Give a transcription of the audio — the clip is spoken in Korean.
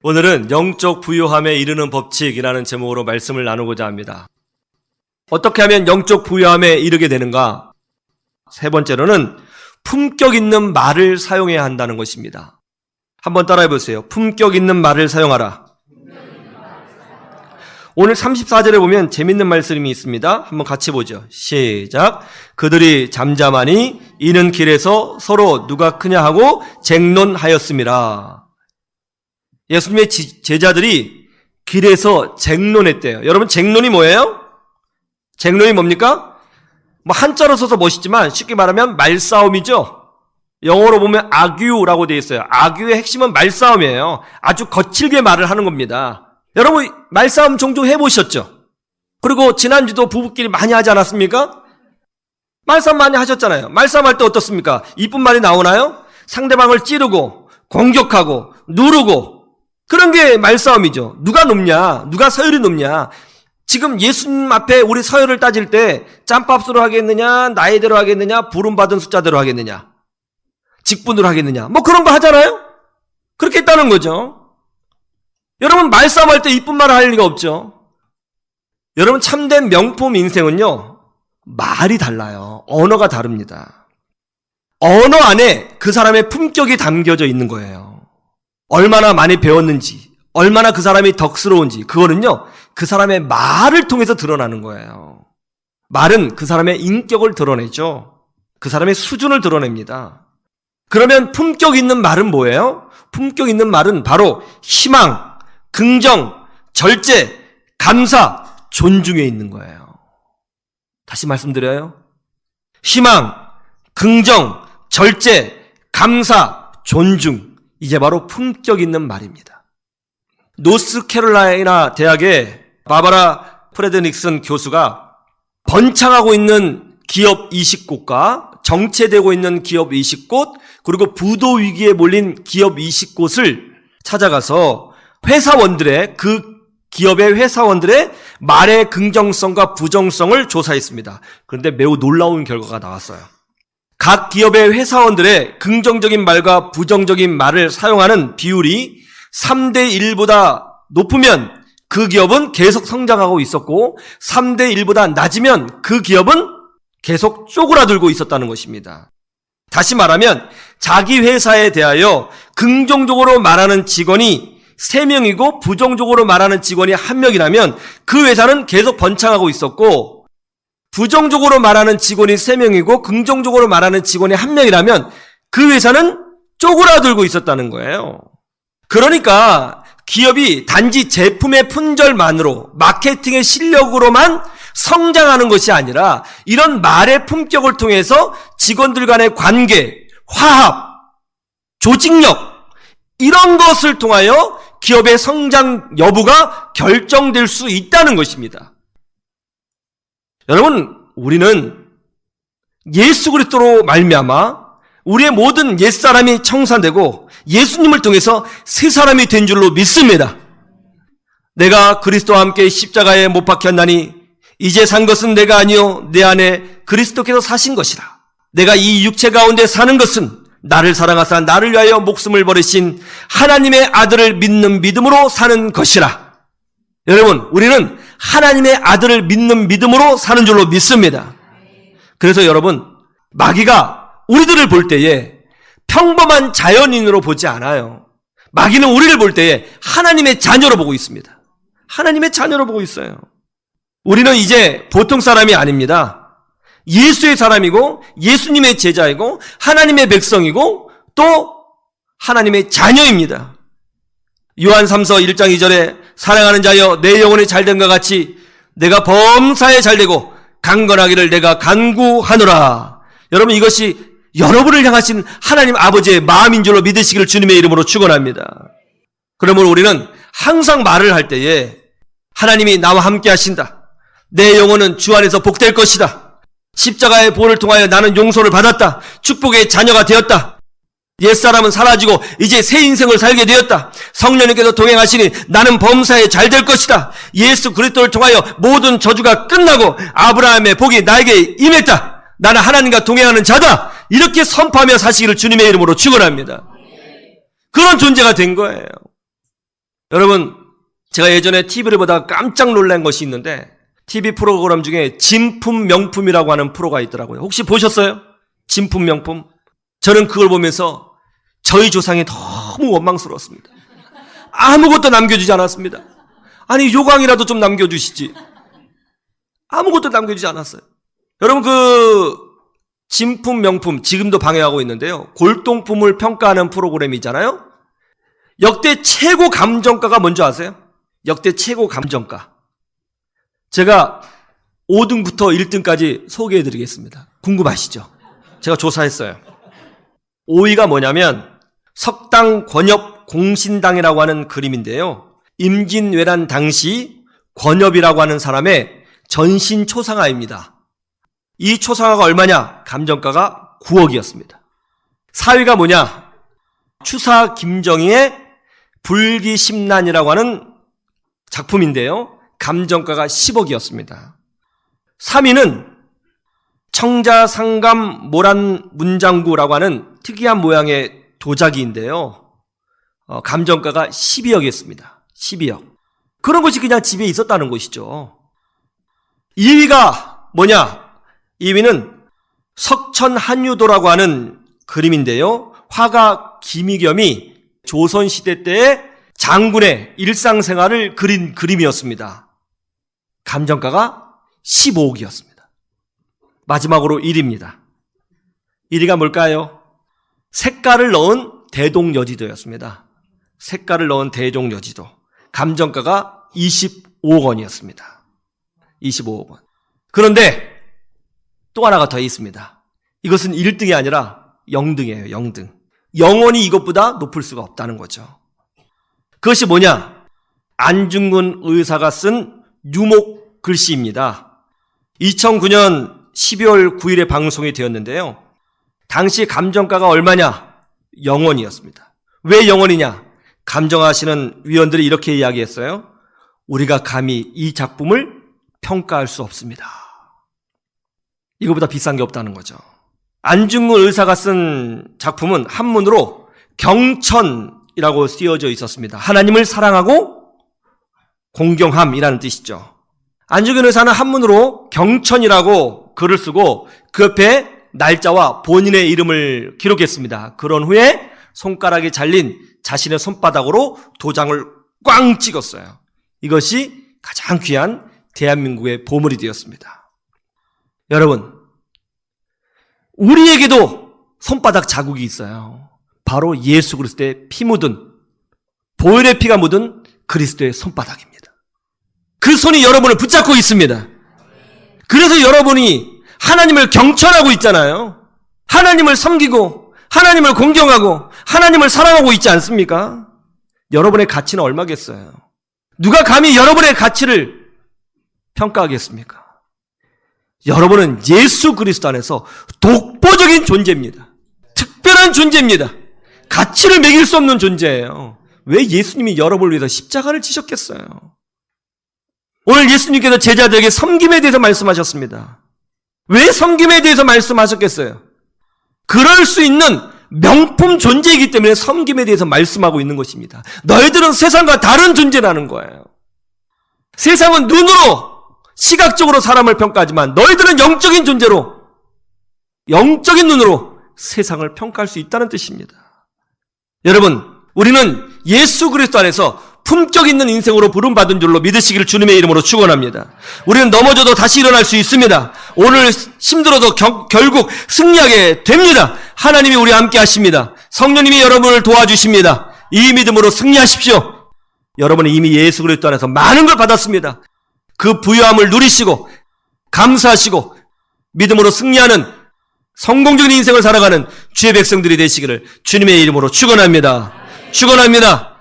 오늘은 영적 부유함에 이르는 법칙이라는 제목으로 말씀을 나누고자 합니다. 어떻게 하면 영적 부유함에 이르게 되는가? 세 번째로는 품격 있는 말을 사용해야 한다는 것입니다. 한번 따라해 보세요. 품격 있는 말을 사용하라. 오늘 34절에 보면 재밌는 말씀이 있습니다. 한번 같이 보죠. 시작. 그들이 잠잠하니 이는 길에서 서로 누가 크냐 하고 쟁론하였습니다. 예수님의 제자들이 길에서 쟁론했대요. 여러분, 쟁론이 뭐예요? 쟁론이 뭡니까? 한자로 써서 멋있지만 쉽게 말하면 말싸움이죠. 영어로 보면 argue라고 되어 있어요. argue의 핵심은 말싸움이에요. 아주 거칠게 말을 하는 겁니다. 여러분, 말싸움 종종 해보셨죠? 그리고 지난주도 부부끼리 많이 하지 않았습니까? 말싸움 많이 하셨잖아요. 말싸움 할 때 어떻습니까? 이쁜 말이 나오나요? 상대방을 찌르고 공격하고 누르고, 그런 게 말싸움이죠. 누가 높냐? 누가 서열이 높냐? 지금 예수님 앞에 우리 서열을 따질 때 짬밥수로 하겠느냐? 나이대로 하겠느냐? 부름받은 숫자대로 하겠느냐? 직분으로 하겠느냐? 그런 거 하잖아요? 그렇게 했다는 거죠. 여러분, 말싸움할 때 이쁜 말을 할 리가 없죠. 여러분, 참된 명품 인생은요, 말이 달라요. 언어가 다릅니다. 언어 안에 그 사람의 품격이 담겨져 있는 거예요. 얼마나 많이 배웠는지, 얼마나 그 사람이 덕스러운지, 그거는요, 그 사람의 말을 통해서 드러나는 거예요. 말은 그 사람의 인격을 드러내죠. 그 사람의 수준을 드러냅니다. 그러면 품격 있는 말은 뭐예요? 품격 있는 말은 바로 희망, 긍정, 절제, 감사, 존중에 있는 거예요. 다시 말씀드려요. 희망, 긍정, 절제, 감사, 존중. 이게 바로 품격 있는 말입니다. 노스캐롤라이나 대학의 바바라 프레드닉슨 교수가 번창하고 있는 기업 20곳과 정체되고 있는 기업 20곳, 그리고 부도 위기에 몰린 기업 20곳을 찾아가서 그 기업의 회사원들의 말의 긍정성과 부정성을 조사했습니다. 그런데 매우 놀라운 결과가 나왔어요. 각 기업의 회사원들의 긍정적인 말과 부정적인 말을 사용하는 비율이 3대 1보다 높으면 그 기업은 계속 성장하고 있었고, 3대 1보다 낮으면 그 기업은 계속 쪼그라들고 있었다는 것입니다. 다시 말하면 자기 회사에 대하여 긍정적으로 말하는 직원이 3명이고 부정적으로 말하는 직원이 1명이라면 그 회사는 계속 번창하고 있었고, 부정적으로 말하는 직원이 3명이고 긍정적으로 말하는 직원이 1명이라면 그 회사는 쪼그라들고 있었다는 거예요. 그러니까 기업이 단지 제품의 품절만으로, 마케팅의 실력으로만 성장하는 것이 아니라 이런 말의 품격을 통해서 직원들 간의 관계, 화합, 조직력, 이런 것을 통하여 기업의 성장 여부가 결정될 수 있다는 것입니다. 여러분, 우리는 예수 그리스도로 말미암아 우리의 모든 옛사람이 청산되고 예수님을 통해서 새 사람이 된 줄로 믿습니다. 내가 그리스도와 함께 십자가에 못 박혔나니 이제 산 것은 내가 아니요 내 안에 그리스도께서 사신 것이라. 내가 이 육체 가운데 사는 것은 나를 사랑하사 나를 위하여 목숨을 버리신 하나님의 아들을 믿는 믿음으로 사는 것이라. 여러분, 우리는 하나님의 아들을 믿는 믿음으로 사는 줄로 믿습니다. 그래서 여러분, 마귀가 우리들을 볼 때에 평범한 자연인으로 보지 않아요. 마귀는 우리를 볼 때에 하나님의 자녀로 보고 있습니다. 하나님의 자녀로 보고 있어요. 우리는 이제 보통 사람이 아닙니다. 예수의 사람이고 예수님의 제자이고 하나님의 백성이고 또 하나님의 자녀입니다. 요한 3서 1장 2절에 사랑하는 자여 내 영혼이 잘된과 같이 내가 범사에 잘되고 강건하기를 내가 간구하노라. 여러분, 이것이 여러분을 향하신 하나님 아버지의 마음인 줄로 믿으시기를 주님의 이름으로 축원합니다. 그러므로 우리는 항상 말을 할 때에 하나님이 나와 함께 하신다. 내 영혼은 주 안에서 복될 것이다. 십자가의 보혈을 통하여 나는 용서를 받았다. 축복의 자녀가 되었다. 옛사람은 사라지고 이제 새 인생을 살게 되었다. 성령님께서 동행하시니 나는 범사에 잘 될 것이다. 예수 그리스도를 통하여 모든 저주가 끝나고 아브라함의 복이 나에게 임했다. 나는 하나님과 동행하는 자다. 이렇게 선포하며 사시기를 주님의 이름으로 축원합니다. 그런 존재가 된 거예요. 여러분, 제가 예전에 TV를 보다가 깜짝 놀란 것이 있는데 TV 프로그램 중에 진품 명품이라고 하는 프로가 있더라고요. 혹시 보셨어요? 진품 명품? 저는 그걸 보면서 저희 조상이 너무 원망스러웠습니다. 아무것도 남겨주지 않았습니다. 아니, 요강이라도 좀 남겨주시지. 아무것도 남겨주지 않았어요. 여러분, 그 진품 명품 지금도 방해하고 있는데요. 골동품을 평가하는 프로그램이잖아요. 역대 최고 감정가가 뭔지 아세요? 역대 최고 감정가. 제가 5등부터 1등까지 소개해드리겠습니다. 궁금하시죠? 제가 조사했어요. 5위가 뭐냐면 석당 권엽 공신당이라고 하는 그림인데요. 임진왜란 당시 권엽이라고 하는 사람의 전신 초상화입니다. 이 초상화가 얼마냐? 감정가가 9억이었습니다. 4위가 뭐냐? 추사 김정희의 불기심난이라고 하는 작품인데요. 감정가가 10억이었습니다. 3위는 청자상감 모란 문장구라고 하는 특이한 모양의 도자기인데요. 감정가가 12억이었습니다. 12억. 그런 것이 그냥 집에 있었다는 것이죠. 2위가 뭐냐? 2위는 석천한유도라고 하는 그림인데요. 화가 김의겸이 조선시대 때의 장군의 일상생활을 그린 그림이었습니다. 감정가가 15억이었습니다. 마지막으로 1위입니다. 1위가 뭘까요? 색깔을 넣은 대동여지도였습니다. 색깔을 넣은 대동여지도. 감정가가 25억 원이었습니다. 25억 원. 그런데 또 하나가 더 있습니다. 이것은 1등이 아니라 0등이에요. 0등. 영원히 이것보다 높을 수가 없다는 거죠. 그것이 뭐냐? 안중근 의사가 쓴 유목 글씨입니다. 2009년 12월 9일에 방송이 되었는데요. 당시 감정가가 얼마냐? 0원이었습니다. 왜 0원이냐? 감정하시는 위원들이 이렇게 이야기했어요. 우리가 감히 이 작품을 평가할 수 없습니다. 이거보다 비싼 게 없다는 거죠. 안중근 의사가 쓴 작품은 한문으로 경천이라고 쓰여져 있었습니다. 하나님을 사랑하고 공경함이라는 뜻이죠. 안중근 의사는 한문으로 경천이라고 글을 쓰고 그 옆에 날짜와 본인의 이름을 기록했습니다. 그런 후에 손가락이 잘린 자신의 손바닥으로 도장을 꽝 찍었어요. 이것이 가장 귀한 대한민국의 보물이 되었습니다. 여러분, 우리에게도 손바닥 자국이 있어요. 바로 예수 그리스도의 피 묻은, 보혈의 피가 묻은 그리스도의 손바닥입니다. 그 손이 여러분을 붙잡고 있습니다. 그래서 여러분이 하나님을 경천하고 있잖아요. 하나님을 섬기고 하나님을 공경하고 하나님을 사랑하고 있지 않습니까? 여러분의 가치는 얼마겠어요? 누가 감히 여러분의 가치를 평가하겠습니까? 여러분은 예수 그리스도 안에서 독보적인 존재입니다. 특별한 존재입니다. 가치를 매길 수 없는 존재예요. 왜 예수님이 여러분을 위해서 십자가를 지셨겠어요? 오늘 예수님께서 제자들에게 섬김에 대해서 말씀하셨습니다. 왜 섬김에 대해서 말씀하셨겠어요? 그럴 수 있는 명품 존재이기 때문에 섬김에 대해서 말씀하고 있는 것입니다. 너희들은 세상과 다른 존재라는 거예요. 세상은 눈으로 시각적으로 사람을 평가하지만 너희들은 영적인 존재로, 영적인 눈으로 세상을 평가할 수 있다는 뜻입니다. 여러분, 우리는 예수 그리스도 안에서 품격 있는 인생으로 부름받은 줄로 믿으시기를 주님의 이름으로 축원합니다. 우리는 넘어져도 다시 일어날 수 있습니다. 오늘 힘들어도 결국 승리하게 됩니다. 하나님이 우리와 함께 하십니다. 성령님이 여러분을 도와주십니다. 이 믿음으로 승리하십시오. 여러분은 이미 예수 그리스도 안에서 많은 걸 받았습니다. 그 부유함을 누리시고 감사하시고 믿음으로 승리하는 성공적인 인생을 살아가는 주의 백성들이 되시기를 주님의 이름으로 축원합니다. 축원합니다.